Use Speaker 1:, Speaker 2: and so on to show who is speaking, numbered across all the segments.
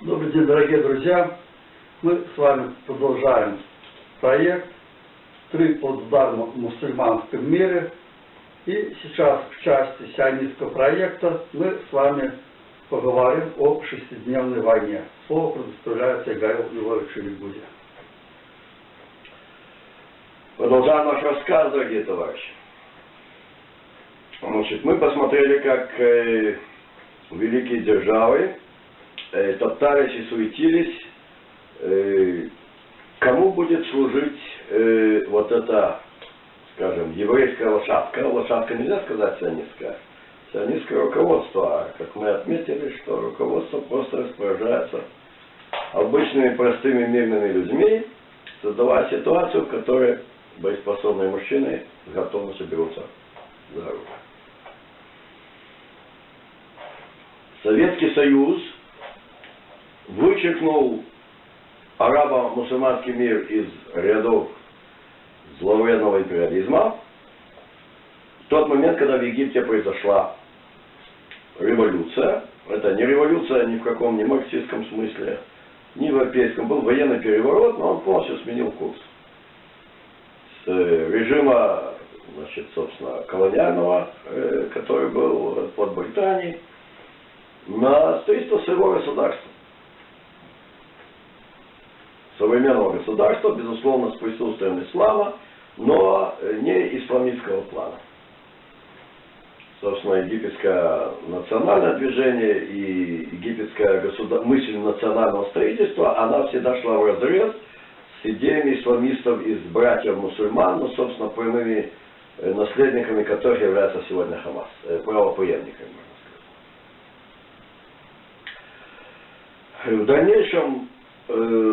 Speaker 1: Добрый день, дорогие друзья! Мы с вами продолжаем проект «Три плацдарма в мусульманском мире». И сейчас в части сионистского проекта мы с вами поговорим о шестидневной войне. Слово предоставляется Игорю Львовичу Лигуде.
Speaker 2: Продолжаем наш рассказ, дорогие товарищи. Значит, мы посмотрели, как великие державы топтались и суетились, кому будет служить вот эта, скажем, еврейская лошадка. Лошадка нельзя сказать сионистская. Сионистское руководство, как мы отметили, что руководство просто распоряжается обычными простыми мирными людьми, создавая ситуацию, в которой боеспособные мужчины с готовностью берутся за оружие. Советский Союз вычеркнул арабо-мусульманский мир из рядов зловредного империализма в тот момент, когда в Египте произошла революция. Это не революция ни в каком, ни марксистском смысле, ни европейском. Был военный переворот, но он полностью сменил курс. С режима, значит, собственно, колониального, который был под Британией, на строительство своего государства. Современного государства, безусловно, с присутствием ислама, но не исламистского плана. Собственно, египетское национальное движение и египетская мысль национального строительства, она всегда шла вразрез с идеями исламистов из братьев-мусульман, но, собственно, прямыми наследниками которых является сегодня Хамас, правопреемниками, можно сказать. В дальнейшем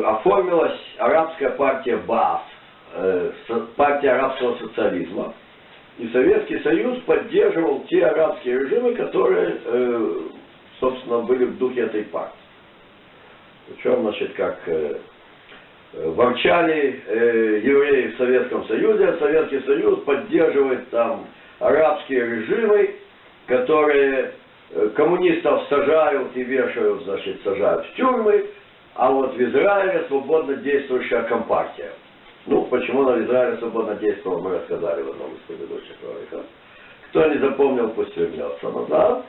Speaker 2: оформилась арабская партия Баас, партия арабского социализма. И Советский Союз поддерживал те арабские режимы, которые, собственно, были в духе этой партии. Причем, значит, как ворчали евреи в Советском Союзе, Советский Союз поддерживает там арабские режимы, которые коммунистов сажают и вешают, значит, сажают в тюрьмы, а вот в Израиле свободно действующая компартия. Ну, почему на Израиле свободно действовал, мы рассказали в одном из предыдущих роликов. Кто не запомнил, пусть вернется назад.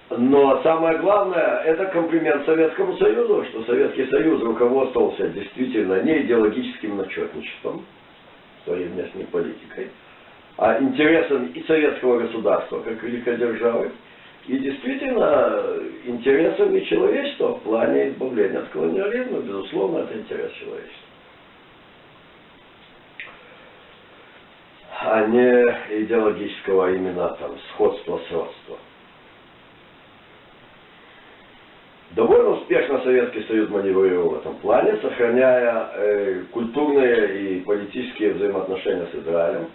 Speaker 2: Но самое главное, это комплимент Советскому Союзу, что Советский Союз руководствовался действительно не идеологическим начетничеством, своей внешней политикой, а интересом и советского государства, как великой державы, и действительно интересами человечества в плане избавления от колониализма. Безусловно, это интерес человечества, а не идеологического именно там сходства, сродства. Довольно успешно Советский Союз маневрировал в этом плане, сохраняя культурные и политические взаимоотношения с Израилем.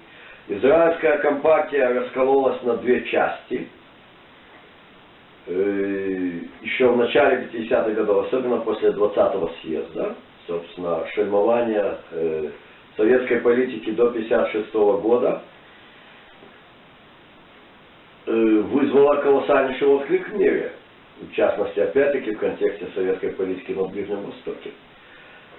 Speaker 2: Израильская компартия раскололась на две части. Еще в начале 50-х годов, особенно после 20-го съезда, собственно, шельмование советской политики до 1956 года вызвало колоссальнейший отклик в мире. В частности, опять-таки, в контексте советской политики на Ближнем Востоке.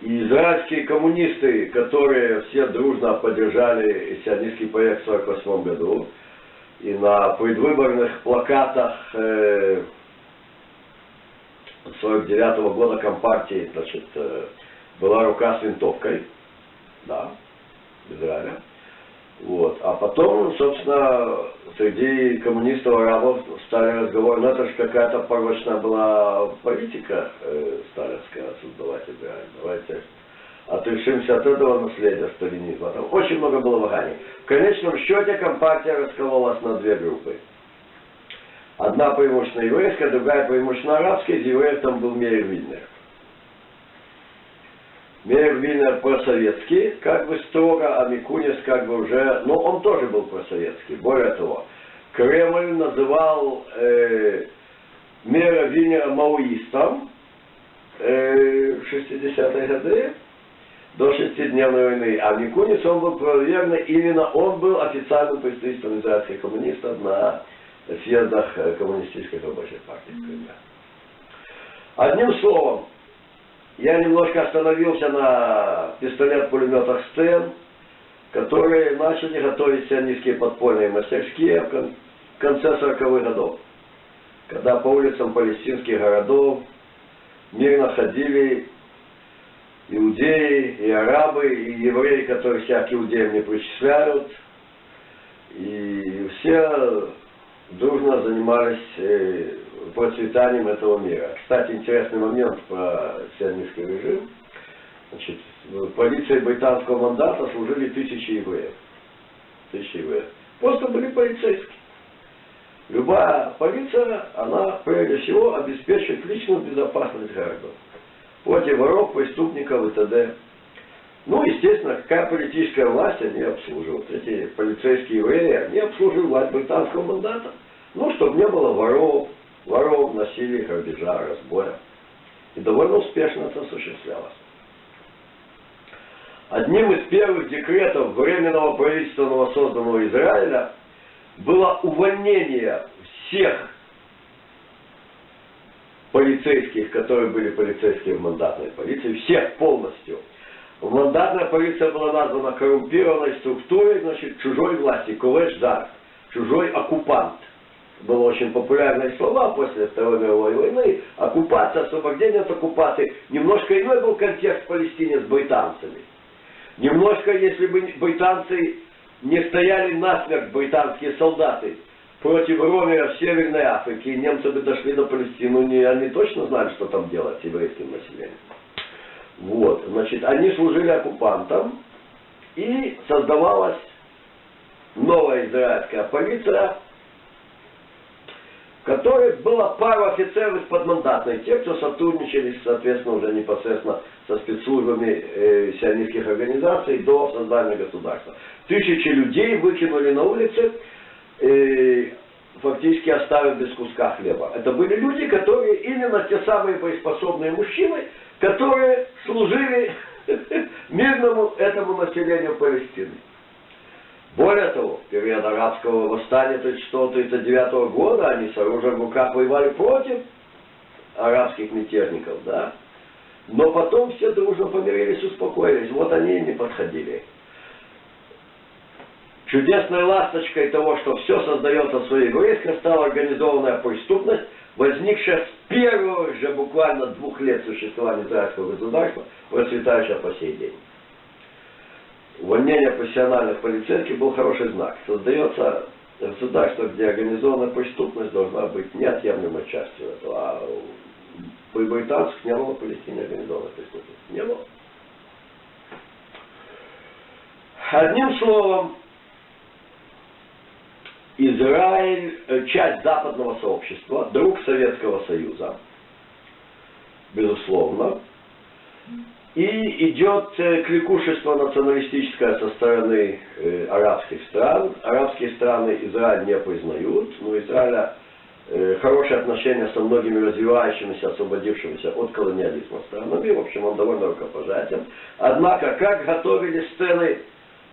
Speaker 2: И израильские коммунисты, которые все дружно поддержали сионистский проект в 1948 году, и на предвыборных плакатах 1949 года компартии, значит, была рука с винтовкой, да, в Израиле. Вот. А потом, собственно, среди коммунистов-арабов стали разговоры, ну это же какая-то порочная была политика сталинская создавать Израиль. Давайте отрешимся от этого наследия сталинизма. Там очень много было ваганий. В конечном счете компартия раскололась на две группы. Одна преимущественно еврейская, другая преимущественно арабская. Из евреев там был Меир Вильнер. Меир Вильнер просоветский, как бы строго, а Микунис как бы уже, ну он тоже был просоветский. Более того, Кремль называл Меира Вильнера маоистом в 60-е годы, до шестидневной войны. А Микунис, он был проверенный, именно он был официальным представителем израильских коммунистов на съездах Коммунистической рабочей партии Кремля. Одним словом, я немножко остановился на пистолет-пулеметах «Стен», которые начали готовить сионистские подпольные мастерские в конце 40-х годов, когда по улицам палестинских городов мирно ходили иудеи, и арабы, и евреи, которых себя к иудеям не причисляют, и все дружно занимались процветанием этого мира. Кстати, интересный момент про сионистский режим. Значит, в полиции британского мандата служили тысячи евреев. Тысячи евреев. Просто были полицейские. Любая полиция, она прежде всего обеспечивает личную безопасность граждан. Против воров, преступников и т.д. Ну, естественно, какая политическая власть они обслуживают. Эти полицейские евреи, они обслуживают власть британского мандата. Ну, чтобы не было воров, насилия, грабежа, разбоя. И довольно успешно это осуществлялось. Одним из первых декретов Временного правительства новосозданного Израиля было увольнение всех полицейских, которые были полицейские в мандатной полиции, всех полностью. Мандатная полиция была названа коррумпированной структурой, значит, чужой власти, колледж-дар, чужой оккупант. Было очень популярные слова после Второй мировой войны. Оккупация, освобождение от оккупации. Немножко иной был контекст в Палестине с британцами. Немножко, если бы британцы не стояли насмерть, британские солдаты, против ромеров Северной Африки, и немцы бы дошли до Палестины, они точно знали, что там делать с еврейским населением. Вот, значит, они служили оккупантам, и создавалась новая израильская полиция, в которой было пару офицеров из подмандатной, те, кто сотрудничали, соответственно, уже непосредственно со спецслужбами сионистских организаций до создания государства. Тысячи людей выкинули на улицы, фактически оставив без куска хлеба. Это были люди, которые именно те самые боеспособные мужчины, которые служили мирному этому населению Палестины. Более того, в период арабского восстания 1936-1939 года они с оружием в руках воевали против арабских мятежников, да. Но потом все дружно помирились, успокоились. Вот они и не подходили. Чудесной ласточкой того, что все создается своееврейско, стала организованная преступность, возникшая с первых же буквально 2 лет существования израильского государства, процветающая по сей день. Увольнение профессиональных полицейских был хороший знак. Создается государство, где организованная преступность должна быть неотъемлемой частью этого. А при британцах не было в Палестине организованной преступности. Не было. Одним словом, Израиль, часть западного сообщества, друг Советского Союза, безусловно, и идет кликушество националистическое со стороны арабских стран. Арабские страны Израиль не признают, но у Израиля хорошие отношения со многими развивающимися, освободившимися от колониализма странами. В общем, он довольно рукопожатен. Однако, как готовили сцены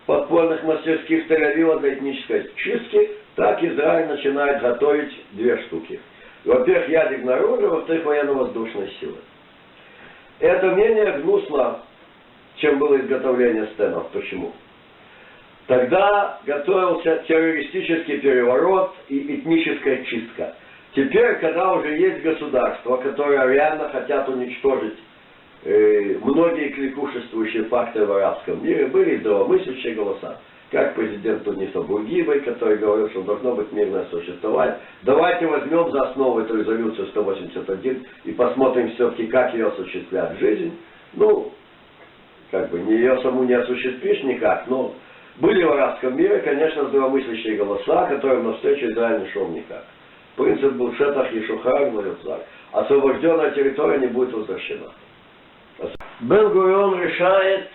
Speaker 2: подпольных мастерских Тель-Авива для этнической чистки, так Израиль начинает готовить 2 штуки. Во-первых, ядерное оружие, во-вторых, военно-воздушные силы. Это менее гнусно, чем было изготовление стенов. Почему? Тогда готовился террористический переворот и этническая чистка. Теперь, когда уже есть государства, которые реально хотят уничтожить многие кликушествующие факторы в арабском мире, были здравомыслящие голоса. Как президент Туниса Бургибой, который говорил, что должно быть мирное существование. Давайте возьмем за основу эту резолюцию 181 и посмотрим все-таки, как ее осуществлять в жизнь. Ну, как бы ее саму не осуществишь никак, но были в арабском мире, конечно, здравомыслящие голоса, которым навстречу Израиль не шел никак. Принцип был шетах и шухар, освобожденная территория не будет возвращена. Бен-Гурион решает,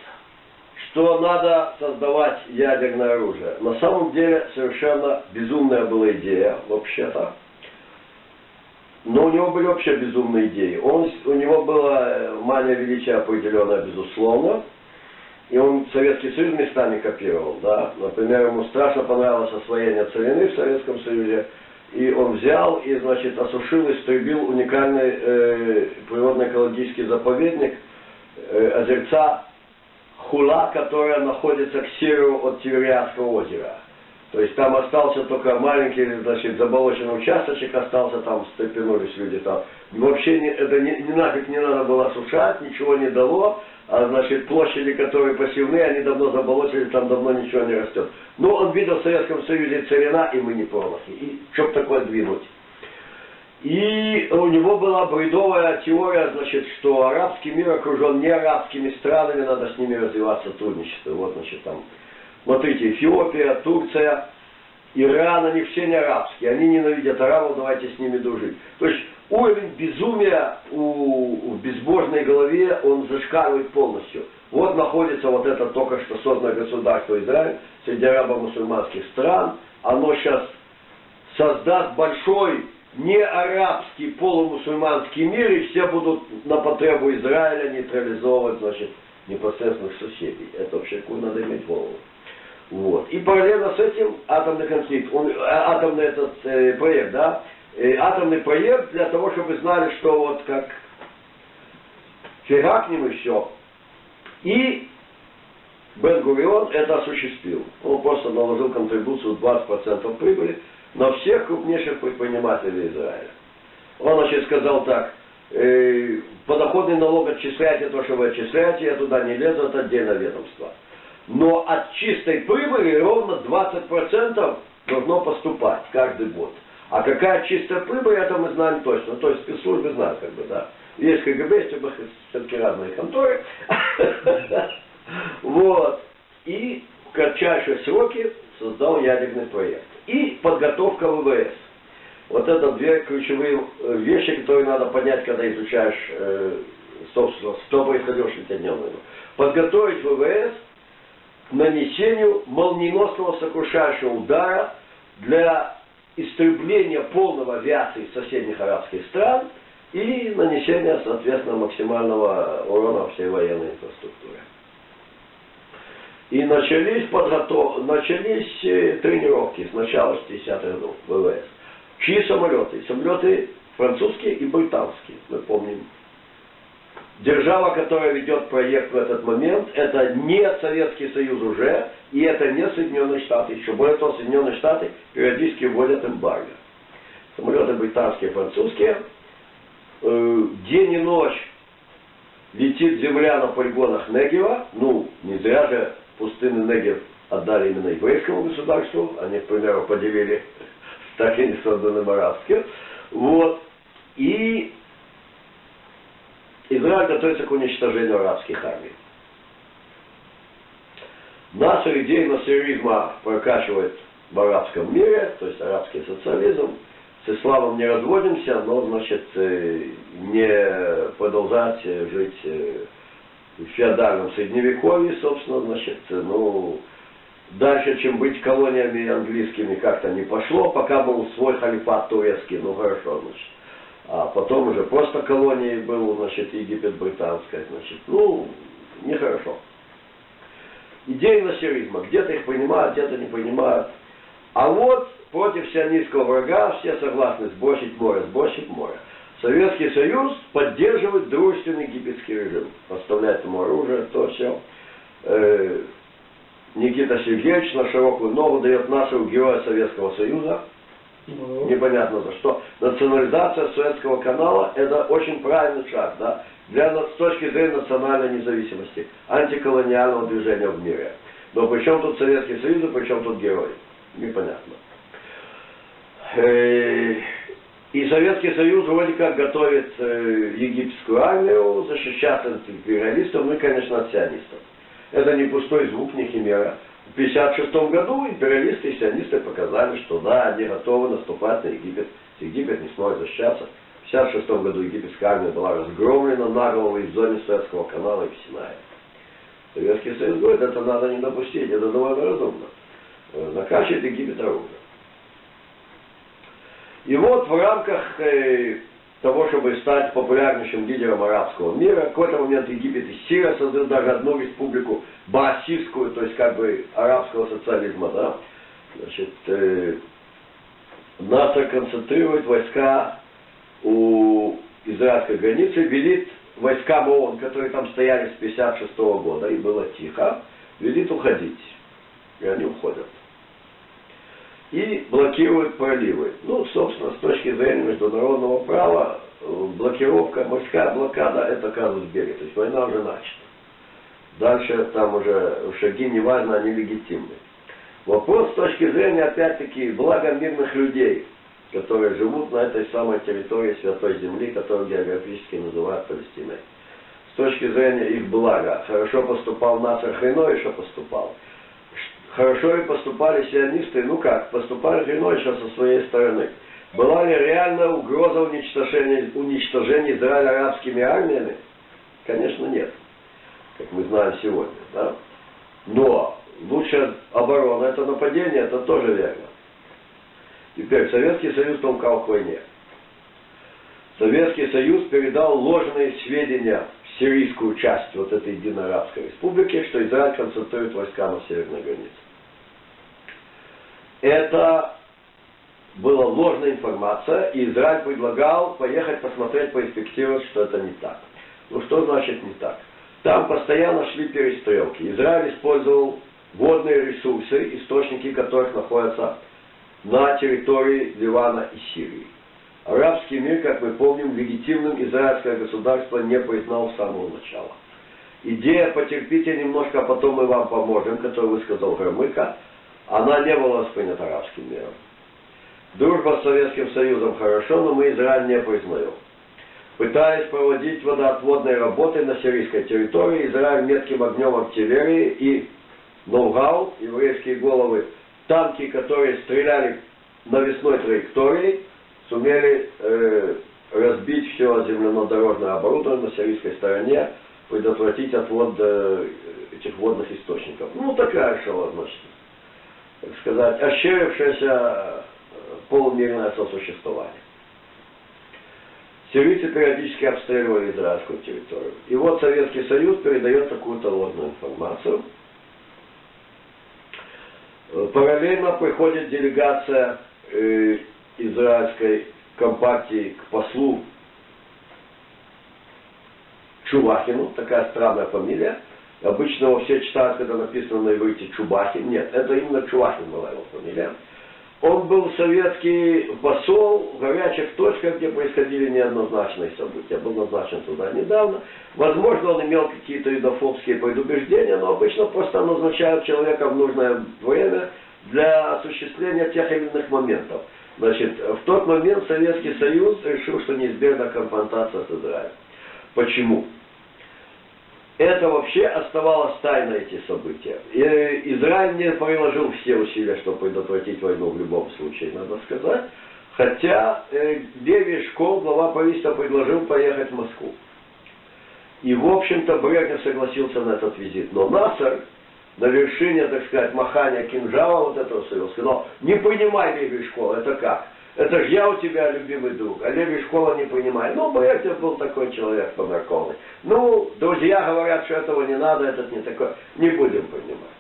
Speaker 2: что надо создавать ядерное оружие. На самом деле совершенно безумная была идея, вообще-то. Но у него были вообще безумные идеи. У него была мания величия определенная, безусловно. И он Советский Союз местами копировал. Да? Например, ему страшно понравилось освоение целины в Советском Союзе. и он взял и, значит, осушил, истребил уникальный природно-экологический заповедник озерца Хула, которая находится к северу от Тивериадского озера. То есть там остался только маленький, значит, заболоченный участочек, остался там, стрепенулись люди там. Вообще это нафиг не надо было сушать, ничего не дало, а значит площади, которые посевные, они давно заболочили, там давно ничего не растет. Но он видел в Советском Союзе целина, и мы не промахи. И что такое двинуть? И у него была бредовая теория, значит, что арабский мир окружен не арабскими странами, надо с ними развивать сотрудничество. Вот, значит, там, смотрите, Эфиопия, Турция, Иран, они все не арабские, они ненавидят арабов, давайте с ними дружить. То есть уровень безумия в безбожной голове, он зашкаливает полностью. Вот находится вот это только что созданное государство Израиль среди арабо-мусульманских стран, оно сейчас создаст большой не арабский полумусульманский мир, и все будут на потребу Израиля нейтрализовывать, значит, непосредственных соседей. Это вообще какую надо иметь голову. Вот. И параллельно с этим атомный конфликт, атомный этот проект, да, атомный проект для того, чтобы вы знали, что вот как фигакнем и все. И Бен-Гурион это осуществил. Он просто наложил контрибуцию 20% прибыли на всех крупнейших предпринимателей Израиля. Он, значит, сказал так: подоходный налог отчисляйте то, что вы отчисляете, я туда не лезу, это отдельное ведомство. Но от чистой прибыли ровно 20% должно поступать каждый год. А какая чистая прибыль, это мы знаем точно. То есть спецслужбы знают, как бы, да. Есть КГБ, есть все-таки разные конторы. Вот. И в кратчайшие сроки создал ядерный проект. И подготовка ВВС. Вот это две ключевые вещи, которые надо понять, когда изучаешь, собственно, что происходило в шестидневную войну. Подготовить ВВС к нанесению молниеносного сокрушающего удара для истребления полного авиации соседних арабских стран и нанесения, соответственно, максимального урона всей военной инфраструктуре. И начались тренировки с начала 60-х годов ВВС. Чьи самолеты? Самолеты французские и британские, мы помним. Держава, которая ведет проект в этот момент, это не Советский Союз уже, и это не Соединенные Штаты. Еще более того, Соединенные Штаты периодически вводят эмбарго. Самолеты британские, французские. День и ночь летит земля на полигонах Негева. Ну, не зря же пустынный Негев отдали именно еврейскому государству. Они, к примеру, поделили с так и не созданным арабским. Вот. И Израиль готовится к уничтожению арабских армий. Наша идея национализма прокачивает в арабском мире, то есть арабский социализм. С исламом не разводимся, но, значит, не продолжать жить в феодальном средневековье, собственно, значит, ну, дальше, чем быть колониями английскими, как-то не пошло, пока был свой халифат турецкий, ну, хорошо, значит. А потом уже просто колонией был, значит, Египет британская, значит, ну, нехорошо. Идеи национализма, где-то их понимают, где-то не понимают. А вот против сионистского врага все согласны сбросить море, Советский Союз поддерживает дружественный египетский режим, поставляет ему оружие, то все. Никита Сергеевич на широкую ногу дает нашего героя Советского Союза. Непонятно за что. Национализация Суэцкого канала — это очень правильный шаг, да, с точки зрения национальной независимости, антиколониального движения в мире. Но при чем тут Советский Союз, и при чем тут герой? Непонятно. И Советский Союз вроде как готовит египетскую армию защищаться от империалистов, ну и, конечно, от сионистов. Это не пустой звук, не химера. В 1956 году империалисты и сионисты показали, что да, они готовы наступать на Египет. Египет не сможет защищаться. В 1956 году египетская армия была разгромлена наголову из зоны Суэцкого канала и в Синае. Советский Союз говорит, это надо не допустить, это довольно разумно. Накачивает Египет оружие. И вот в рамках того, чтобы стать популярнейшим лидером арабского мира, в какой-то момент Египет и Сирия создают даже одну республику баасистскую, то есть как бы арабского социализма, да. Значит, НАТО концентрирует войска у израильской границы, велит войскам ООН, которые там стояли с 1956 года, и было тихо, велит уходить. И они уходят. И блокируют проливы. Ну, собственно, с точки зрения международного права, блокировка, морская блокада, это казус белли. То есть война уже начата. Дальше там уже шаги, неважно, они легитимны. Вопрос с точки зрения, опять-таки, блага мирных людей, которые живут на этой самой территории Святой Земли, которую географически называют Палестиной. С точки зрения их блага, хорошо поступал Насер Хайной, что поступал. Хорошо и поступали сионисты, ну как, поступали Хайной еще со своей стороны. Была ли реальная угроза уничтожения Израиля арабскими армиями? Конечно, нет. Как мы знаем сегодня, да? Но лучшая оборона — это нападение, это тоже верно. Теперь Советский Союз толкал к войне. Советский Союз передал ложные сведения в сирийскую часть вот этой единой арабской республики, что Израиль концентрирует войска на северной границе. Это была ложная информация, и Израиль предлагал поехать посмотреть, поинспектировать, что это не так. Ну что значит не так? Там постоянно шли перестрелки. Израиль использовал водные ресурсы, источники которых находятся на территории Ливана и Сирии. Арабский мир, как мы помним, легитимным израильское государство не признал с самого начала. Идея «потерпите немножко, а потом мы вам поможем», которую высказал Громыко, она не была воспринята арабским миром. Дружба с Советским Союзом хорошо, но мы Израиль не признаем. Пытаясь проводить водоотводные работы на сирийской территории, Израиль метким огнем артиллерии и ноу-хау, еврейские головы, танки, которые стреляли навесной траекторией, сумели разбить все земляно-дорожное оборудование на сирийской стороне, предотвратить отвод этих водных источников. Ну, такая шоу, значит, так сказать, ощерившееся полумирное сосуществование. Сирийцы периодически обстреливали израильскую территорию. И вот Советский Союз передает какую-то ложную информацию. Параллельно приходит делегация израильской компартии к послу Чувахину, такая странная фамилия. Обычно его все читают, когда написано на иврите Чубахин. Нет, это именно Чувахин была его фамилия. Он был советский посол в горячих точках, где происходили неоднозначные события. Был назначен туда недавно. Возможно, он имел какие-то юдофобские предубеждения, но обычно просто назначают человека в нужное время для осуществления тех или иных моментов. Значит, в тот момент Советский Союз решил, что неизбежна конфронтация с Израилем. Почему? Это вообще оставалось тайной, эти события. И Израиль не приложил все усилия, чтобы предотвратить войну в любом случае, надо сказать. Хотя Леви Эшкол, глава правительства, предложил поехать в Москву. И, в общем-то, Брежнев согласился на этот визит. Но Насер на вершине, так сказать, махания кинжала вот этого своего сказал: не принимай Леви Эшкола, это как? Это же я у тебя любимый друг, а Леви Эшкола не понимает. Ну, Брежнев был такой человек померкованный. Ну, друзья говорят, что этого не надо, этот не такой. Не будем принимать.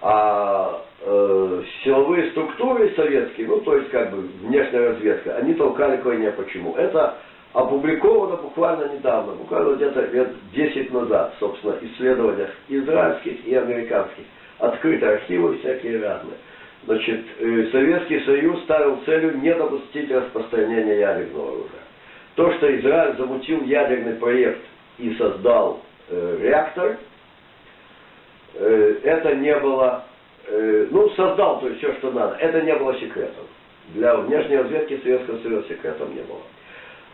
Speaker 2: А силовые структуры советские, ну, то есть, как бы, внешняя разведка, они толкали к войне. Почему? Это опубликовано буквально недавно, буквально где-то лет 10 назад, собственно, в исследованиях израильских и американских. Открыты архивы всякие разные. Значит, Советский Союз ставил целью не допустить распространения ядерного оружия. То, что Израиль замутил ядерный проект и создал реактор, это не было, ну, создал, то есть все, что надо, это не было секретом. Для внешней разведки Советского Союза секретом не было.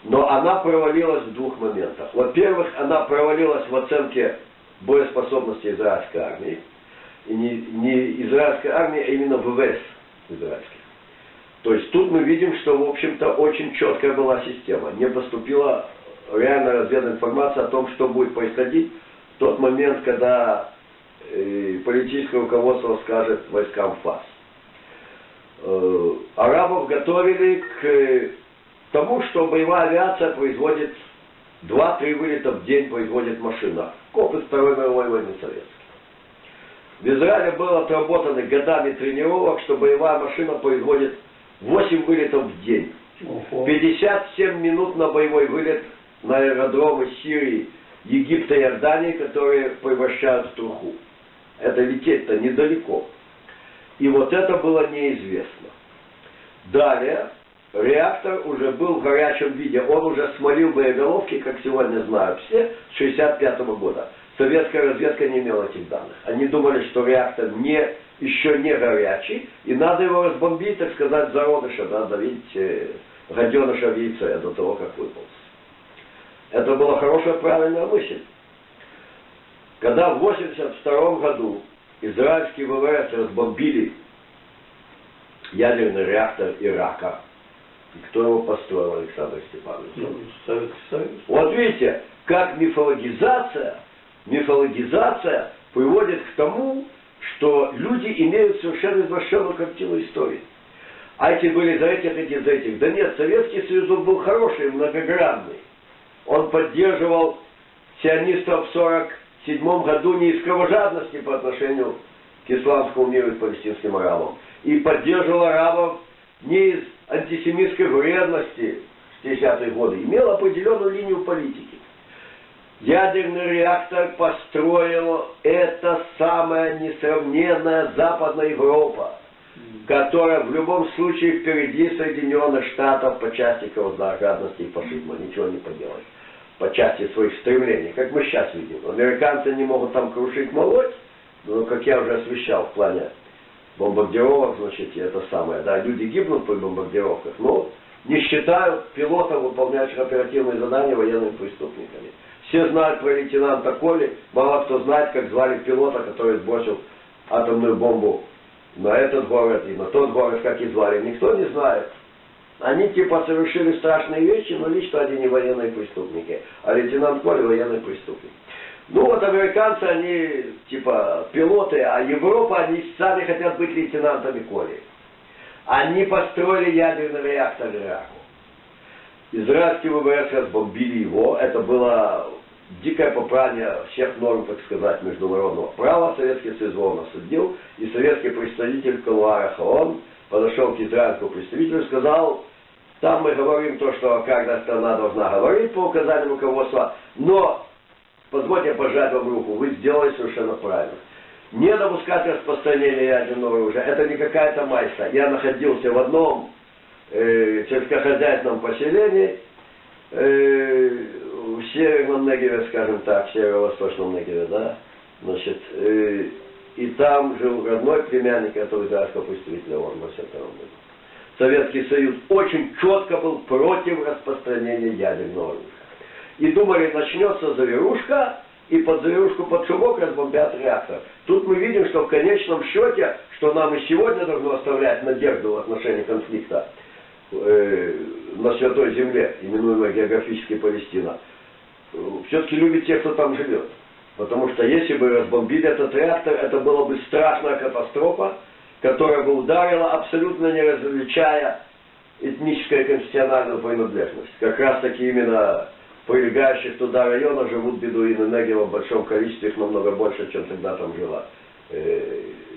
Speaker 2: Но она провалилась в двух моментах. Во-первых, она провалилась в оценке боеспособности израильской армии. И не израильской армии, а именно ВВС израильских. То есть тут мы видим, что, в общем-то, очень четкая была система. Не поступила реальная разведная информация о том, что будет происходить в тот момент, когда политическое руководство скажет войскам ФАС. Арабов готовили к тому, что боевая авиация производит 2-3 вылета в день, производит машина. Копы Второй мировой войны советской. В Израиле было отработаны годами тренировок, что боевая машина производит 8 вылетов в день.
Speaker 1: Ого.
Speaker 2: 57 минут на боевой вылет на аэродромы Сирии, Египта и Иордании, которые превращают в труху. Это лететь-то недалеко. И вот это было неизвестно. Далее, реактор уже был в горячем виде. Он уже смолил боеголовки, как сегодня знают все, с 1965 года. Советская разведка не имела этих данных. Они думали, что реактор еще не горячий, и надо его разбомбить, так сказать, зародыша, да, давить гаденыша в яйце до того, как выполз. Это была хорошая, правильная мысль. Когда в 1982 году израильские ВВС разбомбили ядерный реактор Ирака, кто его построил, Александр Степанович?
Speaker 1: Советский Союз.
Speaker 2: Вот видите, как мифологизация приводит к тому, что люди имеют совершенно извращенную картину истории. А эти были за этих, эти за этих. Да нет, Советский Союз он был хороший, многогранный. Он поддерживал сионистов в 1947 году не из кровожадности по отношению к исламскому миру и палестинским арабам. И поддерживал арабов не из антисемитской вредности в 60-е годы. Имел определенную линию политики. Ядерный реактор построила эта самая несравненная Западная Европа, которая в любом случае впереди Соединенных Штатов по части кровожадности и фашизма. Ничего не поделать. По части своих стремлений, как мы сейчас видим. Американцы не могут там крушить, молоть, но, как я уже освещал в плане бомбардировок, значит, это самое, да, люди гибнут при бомбардировках, но не считают пилотов, выполняющих оперативные задания, военными преступниками. Все знают про лейтенанта Коли, мало кто знает, как звали пилота, который сбросил атомную бомбу на этот город и на тот город, как и звали, никто не знает. Они типа совершили страшные вещи, но лично они не военные преступники, а лейтенант Коли военный преступник. Ну вот американцы, они типа пилоты, а Европа, они сами хотят быть лейтенантами Коли. Они построили ядерный реактор Ираку. Израильские ВВС разбомбили его. Это было дикое попрание всех норм, так сказать, международного права. Советский Союз его осудил. И советский представитель в кулуарах ООН подошел к израильскому представителю и сказал: там мы говорим то, что каждая страна должна говорить по указанию руководства, но позвольте пожать вам руку, вы сделали совершенно правильно. Не допускать распространения ядерного оружия. Это не какая-то майса. Я находился в одном сельскохозяйственном поселении в Северном Негеве, скажем так, в Северо-Восточном Негеве, да, значит, и там жил родной племянник этого израильского представителя ООН в 1982 году. Советский Союз очень четко был против распространения ядерного оружия. И думали, начнется завирушка, и под завирушку, под шумок разбомбят реактор. Тут мы видим, что в конечном счете, что нам и сегодня должно оставлять надежду в отношении конфликта на Святой Земле, именуемой географически Палестина, все-таки любит тех, кто там живет. Потому что если бы разбомбили этот реактор, это была бы страшная катастрофа, которая бы ударила, абсолютно не различая этническую и конфессиональную принадлежность. Как раз таки именно в прилегающих туда районах живут бедуины Негева в большом количестве, их намного больше, чем тогда там жило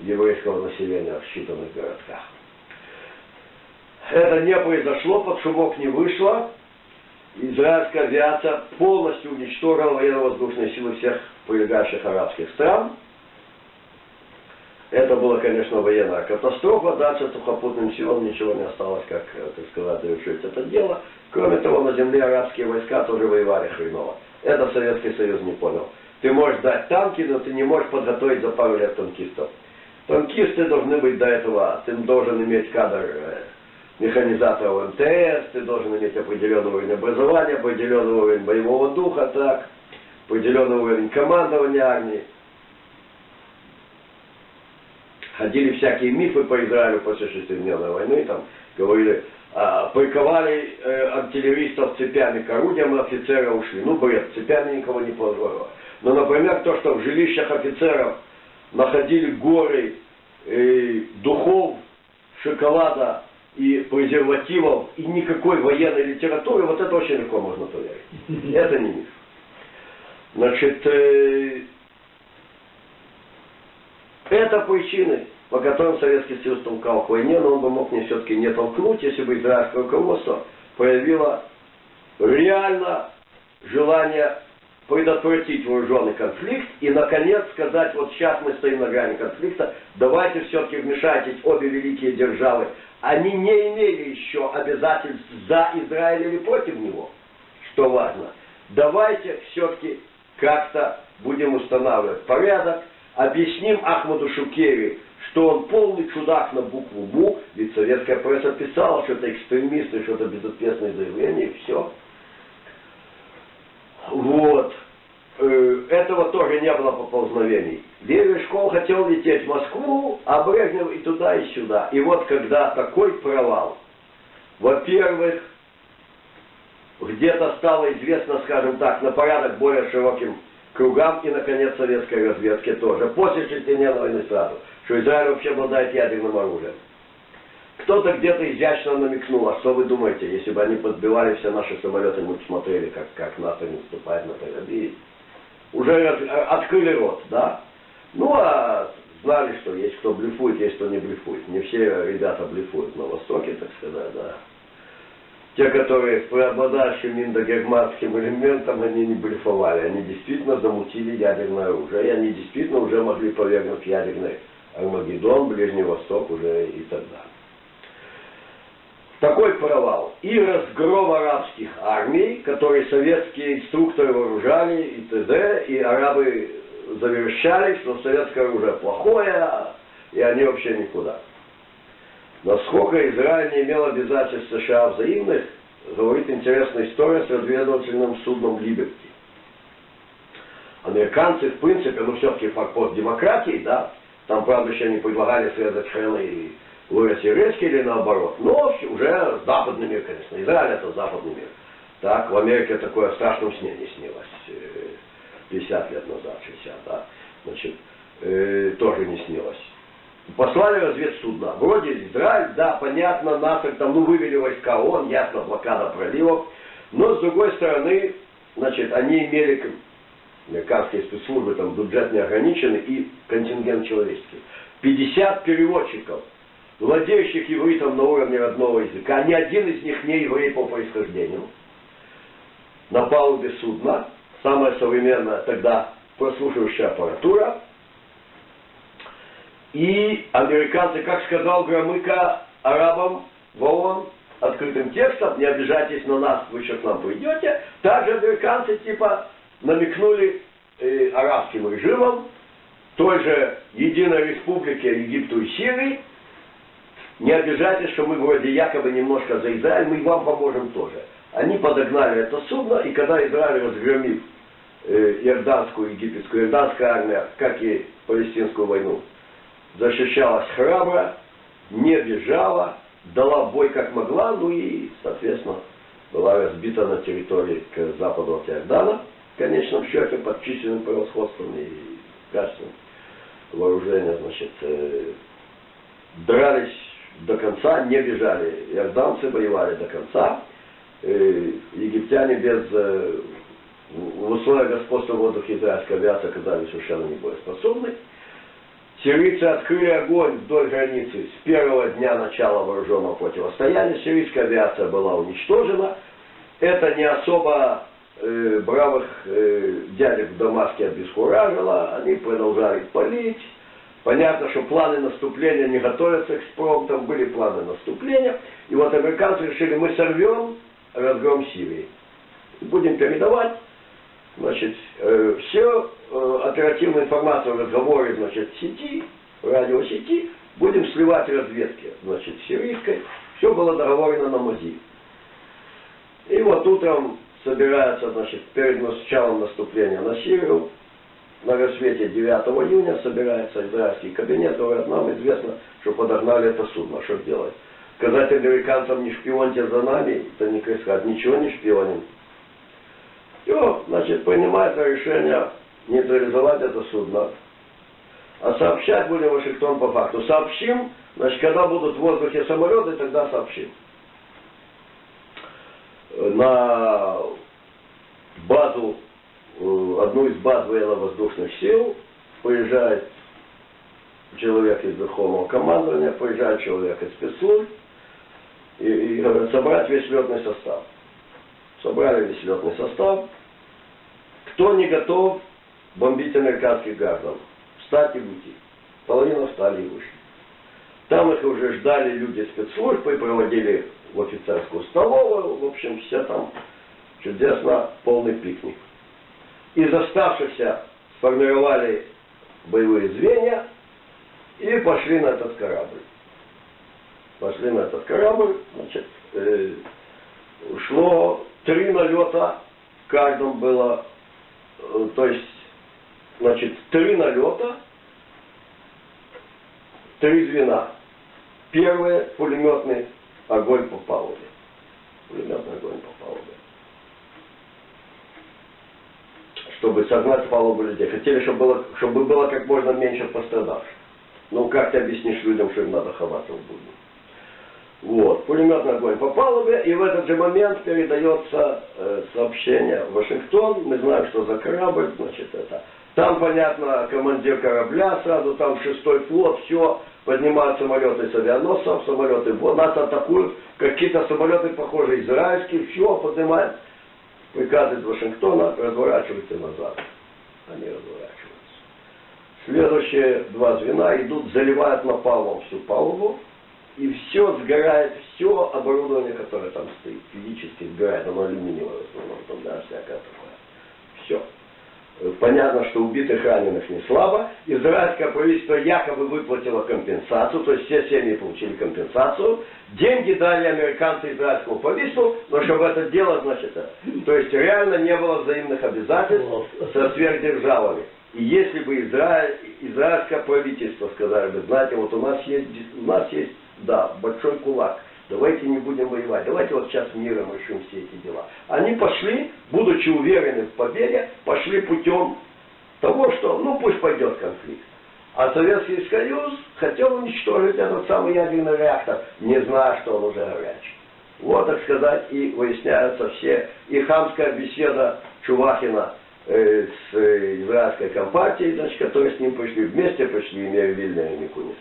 Speaker 2: еврейского населения в считанных городках. Это не произошло, под шумок не вышло. Израильская авиация полностью уничтожила военно-воздушные силы всех прилегающих арабских стран. Это была, конечно, военная катастрофа. Дальше сухопутным силам ничего не осталось, как сказать, завершить это дело. Кроме того, на земле арабские войска тоже воевали хреново. Это Советский Союз не понял. Ты можешь дать танки, но ты не можешь подготовить за пару лет танкистов. Танкисты должны быть до этого, ты должен иметь кадр механизаторов МТС, ты должен иметь определенный уровень образования, определенный уровень боевого духа, так, определенный уровень командования армии. Ходили всякие мифы по Израилю после шестидневной войны, там говорили, приковали артиллеристов цепями к орудиям, и офицеры ушли. Ну, бред, цепями никого не позволило. Но, например, то, что в жилищах офицеров находили горы духов, шоколада и презервативов, и никакой военной литературы, вот это очень легко можно проверить. Это не миф. Значит, это причины по которым Советский Союз толкал к войне, но он бы мог все-таки не толкнуть, если бы израильское руководство проявило реально желание предотвратить вооруженный конфликт и, наконец, сказать, вот сейчас мы стоим на грани конфликта, давайте все-таки вмешайтесь, обе великие державы. Они не имели еще обязательств за Израиль или против него, что важно. Давайте все-таки как-то будем устанавливать порядок, объясним Ахмаду Шукери, что он полный чудак на букву БУ, ведь советская пресса писала, что это экстремисты, что это безответственное заявление, и все. Вот. Этого тоже не было поползновений. Леви Эшкол хотел лететь в Москву, а Брежнев и туда, и сюда. И вот когда такой провал, во-первых, где-то стало известно, скажем так, на порядок более широким кругам и, наконец, советской разведке тоже. После шестидневной войны сразу, что Израиль вообще обладает ядерным оружием. Кто-то где-то изящно намекнул, а что вы думаете, если бы они подбивали все наши самолеты, мы бы смотрели, как НАТО не наступает на Тель-Авив. Уже открыли рот, да? Ну, а знали, что есть кто блефует, есть кто не блефует. Не все ребята блефуют на Востоке, так сказать, да. Те, которые преобладающим индогерманским элементом, они не блефовали. Они действительно замутили ядерное оружие. И они действительно уже могли повергнуть ядерный Армагеддон, Ближний Восток уже и так далее. Такой провал. И разгром арабских армий, которые советские инструкторы вооружали, и т.д., и арабы заверещали, что советское оружие плохое, и они вообще никуда. Насколько Израиль не имел обязательств США взаимных, говорит интересная история с разведывательным судном «Либерти». Американцы, в принципе, ну все-таки форпост демократии, да, там, правда, еще не предлагали срезать хрены и Луис Ерецкий или наоборот. Но уже западный мир, конечно. Израиль это западный мир. Так, в Америке такое в страшном сне не снилось. 50 лет назад, 60, да. Значит, тоже не снилось. Послали разведсудна. Вроде Израиль, да, понятно, НАТО там, ну, вывели войска ООН, ясно, блокада проливов. Но, с другой стороны, значит, они имели, американские спецслужбы, там, бюджет неограниченный и контингент человеческий. 50 переводчиков, владеющих ивритом на уровне родного языка, ни один из них не еврей по происхождению, на палубе судна, самая современная тогда прослушивающая аппаратура, и американцы, как сказал Громыко арабам в ООН, открытым текстом, не обижайтесь на нас, вы сейчас к нам придете, также американцы типа намекнули арабским режимам, той же Единой Республике Египту и Сирии, не обижайтесь, что мы вроде якобы немножко за Израиль, мы вам поможем тоже. Они подогнали это судно, и когда Израиль разгромил иорданскую, египетскую, иорданская армия, как и палестинскую войну, защищалась храбро, не бежала, дала бой как могла, ну и, соответственно, была разбита на территории к западу от Иордана, в конечном счете, под численным превосходством и качеством вооружения, значит, дрались до конца, не бежали. Иорданцы воевали до конца, египтяне в условиях господства в воздухе израильской авиации оказались совершенно небоеспособны. Сирийцы открыли огонь вдоль границы с первого дня начала вооруженного противостояния. Сирийская авиация была уничтожена. Это не особо бравых дядек в Дамаске обескуражило. Они продолжали палить. Понятно, что планы наступления не готовятся экспромтом. Были планы наступления. И вот американцы решили, мы сорвем разгром Сирии. Будем передавать, значит, все оперативную информацию, разговоры, значит, в сети, радиосети, будем сливать разведки, значит, сирийской. Все было договорено на МОЗИ. И вот утром собирается, значит, перед началом наступления на Сирию, на рассвете 9 июня собирается израильский кабинет, говорят, нам известно, что подогнали это судно, что делать? Сказать американцам, не шпионьте за нами, это не сказать, ничего не шпионим. Все, значит, принимается решение нейтрализовать это судно. А сообщать будем Вашингтон по факту. Сообщим, значит, когда будут в воздухе самолеты, тогда сообщим. На базу, одну из баз военно-воздушных сил приезжает человек из Верховного командования, приезжает человек из спецслужб и говорят, собрать весь летный состав. Собрали весь летный состав. Кто не готов бомбить американских граждан? Встать и уйти. Половина встали и вышли. Там их уже ждали люди спецслужб и проводили в офицерскую столовую. В общем, все там чудесно, полный пикник. Из оставшихся сформировали боевые звенья и пошли на этот корабль. Пошли на этот корабль, значит, шло 3 налета, в каждом было, то есть, значит, 3 налета, 3 звена. Первый пулеметный огонь по палубе. Пулеметный огонь по палубе. Чтобы согнать с палубы людей. Хотели, чтобы было как можно меньше пострадавших. Ну, как ты объяснишь людям, что им надо ховаться в будни? Вот. Пулеметный огонь по палубе, и в этот же момент передается сообщение в Вашингтон. Мы знаем, что за корабль, значит, это. Там, понятно, командир корабля сразу, там 6-й флот, все, поднимают самолеты с авианосцев, самолеты, вот, нас атакуют, какие-то самолеты, похоже, израильские, все, поднимают. Приказ из Вашингтона, разворачиваются назад. Они разворачиваются. Следующие 2 звена идут, заливают напалмом всю палубу, и все сгорает, все оборудование, которое там стоит, физически сгорает, оно алюминиевое в основном, там, да, всякое такое. Все. Понятно, что убитых, раненых не слабо. Израильское правительство якобы выплатило компенсацию, то есть все семьи получили компенсацию. Деньги дали американцы израильскому правительству, но чтобы это дело, значит, то есть реально не было взаимных обязательств со сверхдержавами. И если бы израильское правительство сказали бы, знаете, вот у нас есть, да, большой кулак, давайте не будем воевать, давайте вот сейчас миром решим все эти дела. Они пошли, будучи уверены в победе, пошли путем того, что, ну пусть пойдет конфликт. А Советский Союз хотел уничтожить этот самый ядерный реактор, не зная, что он уже горячий. Вот, так сказать, и выясняются все. И хамская беседа Чувахина с израильской компартией, значит, которые с ним пришли, вместе пришли, Меир Вильнер и Микунис.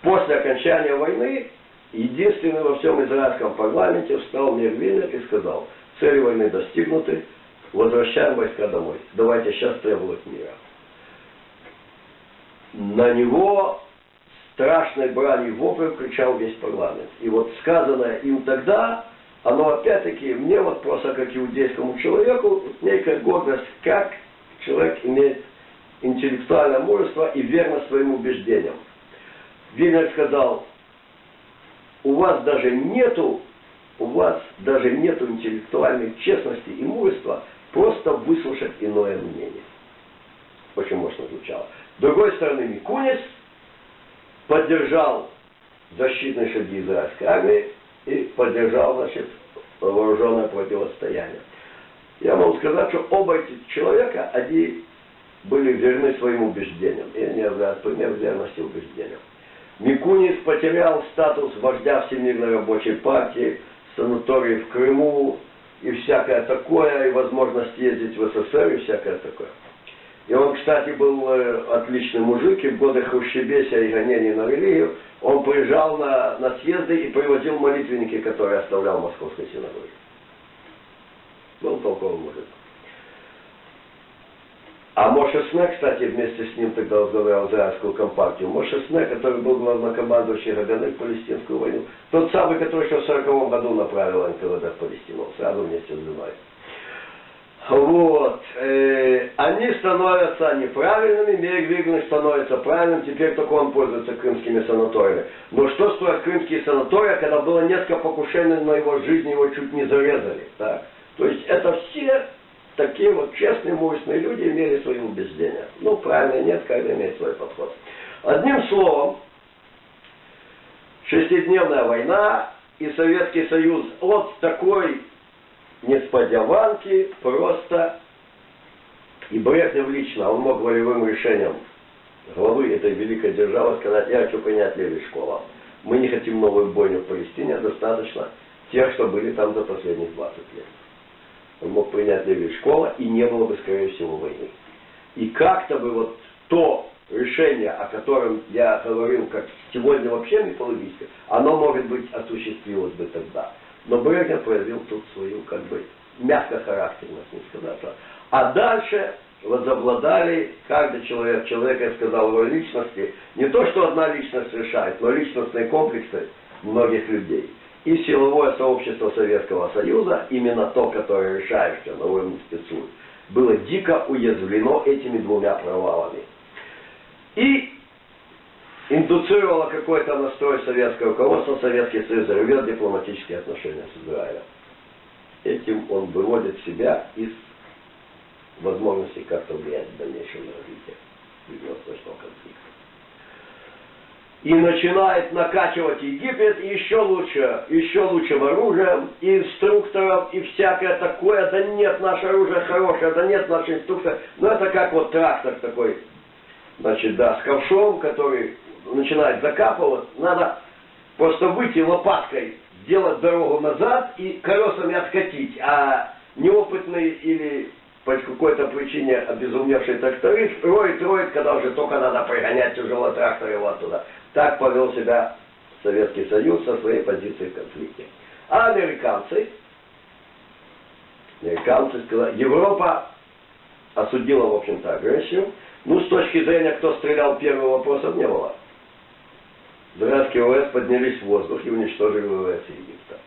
Speaker 2: После окончания войны единственный во всем израильском парламенте встал Меир Вильнер и сказал, цели войны достигнуты, возвращаем войска домой, давайте сейчас требовать мира. На него страшной бранью воплем кричал весь парламент. И вот сказанное им тогда, оно опять-таки, мне вот просто как иудейскому человеку, некая гордость, как человек имеет интеллектуальное мужество и верность своим убеждениям. Вильнер сказал, у вас даже нету интеллектуальной честности и мужества просто выслушать иное мнение. Очень мощно звучало. С другой стороны, Микунис поддержал защитные шаги израильской армии и поддержал, значит, вооруженное противостояние. Я могу сказать, что оба эти человека, они были верны своим убеждениям. И они являются пример верности убеждениям. Микунис потерял статус вождя Всемирной рабочей партии, санаторий в Крыму и всякое такое, и возможность ездить в СССР и всякое такое. И он, кстати, был отличный мужик, и в годы хрущебесия и гонений на религию он приезжал на съезды и привозил молитвенники, которые оставлял в Московской синагоге. Был толковый мужик. А Моше Сне, кстати, вместе с ним тогда возглавлял израильскую компартию. Моше Сне, который был главнокомандующий Гаганель в Палестинскую войну, тот самый, который еще в 1940 году направил НКВД в Палестину, сразу вместе с женой. Вот. Они становятся неправильными, Меир Вильнер становится правильным, теперь только он пользуется крымскими санаториями. Но что стоят крымские санатории, когда было несколько покушений на его жизнь, его чуть не зарезали. Так? То есть это все такие вот честные, мужественные люди имели свои убеждения. Ну, правильно, нет, каждый имеет свой подход. Одним словом, 6-дневная война и Советский Союз от такой несподяванки просто, и Брежнев лично, он мог волевым решением главы этой великой державы сказать, я хочу принять Леви Школа. Мы не хотим новую бойню в Палестине, достаточно тех, что были там за последних 20 лет. Он мог принять Леви Школа, и не было бы, скорее всего, войны. И как-то бы вот то решение, о котором я говорил, как сегодня вообще мифологическое, оно, может быть, осуществилось бы тогда. Но Брежнев проявил тут свою, как бы, мягкохарактерность, не сказать. А дальше возобладали каждый человек. Человек, я сказал, роль личности. Не то, что одна личность решает, но личностные комплексы многих людей. И силовое сообщество Советского Союза, именно то, которое решает все на уровне спецслужб, было дико уязвлено этими двумя провалами. И индуцировало какой-то настрой советского руководства, Советский Союз рвет дипломатические отношения с Израилем. Этим он выводит себя из возможности как-то влиять в дальнейшем на развитие ближневосточного конфликта. И начинает накачивать Египет еще лучшим оружием, и инструкторов, и всякое такое. Да нет, наше оружие хорошее, да нет, наш инструктор. Ну это как вот трактор такой, значит, да, с ковшом, который начинает закапывать. Надо просто выйти лопаткой, сделать дорогу назад и колесами откатить. А неопытный или по какой-то причине обезумевший тракторист роет, когда уже только надо пригонять тяжелый трактор его оттуда. Так повел себя Советский Союз со своей позицией в конфликте. А американцы сказали, Европа осудила, в общем-то, агрессию. Ну, с точки зрения, кто стрелял первым, вопросов не было. Израильские ВВС поднялись в воздух и уничтожили ВВС Египта.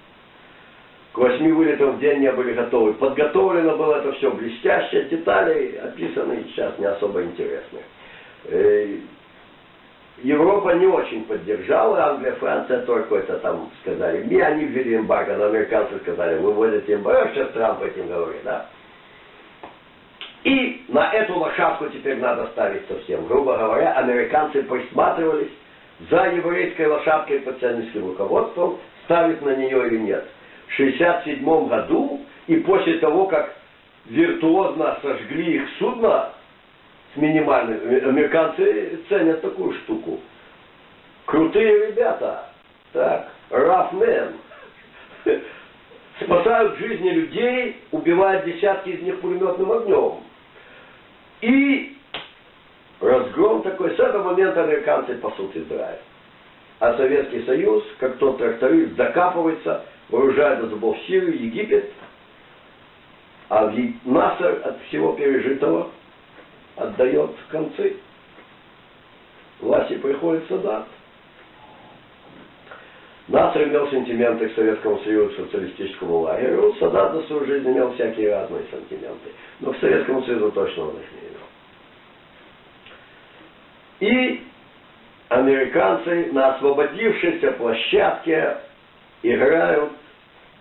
Speaker 2: К 8 вылетам в день не были готовы. Подготовлено было это все блестяще, детали описаны, сейчас не особо интересны. Европа не очень поддержала, Англия, Франция только это там сказали. И они ввели эмбарго, но американцы сказали, вы вводите эмбарго, сейчас Трамп этим говорит, да. И на эту лошадку теперь надо ставить совсем. Грубо говоря, американцы присматривались за еврейской лошадкой под сионистским руководством, ставить на нее или нет. В 1967 году, и после того, как виртуозно сожгли их судно, с минимальным, американцы ценят такую штуку. Крутые ребята, так, rough men, спасают жизни людей, убивают десятки из них пулеметным огнем. И разгром такой, с этого момента американцы пасут Израиль. А Советский Союз, как тот тракторист, закапывается, вооружает до зубов Сирию, Египет, а Насер от всего пережитого отдает в концы. Власти приходит Саддат. Насер имел сентименты к Советскому Союзу, к социалистическому лагерю. Саддат за свою жизнь имел всякие разные сентименты. Но к Советскому Союзу точно он их не имел. И американцы на освободившейся площадке играют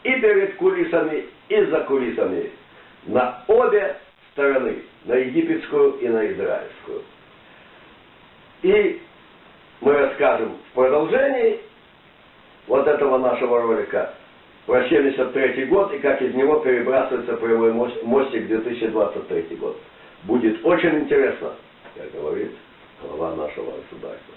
Speaker 2: и перед кулисами, и за кулисами. На обе стороны. На египетскую и на израильскую. И мы расскажем в продолжении вот этого нашего ролика про 1973 год и как из него перебрасывается прямой мостик 2023 год. Будет очень интересно, как говорит глава нашего государства.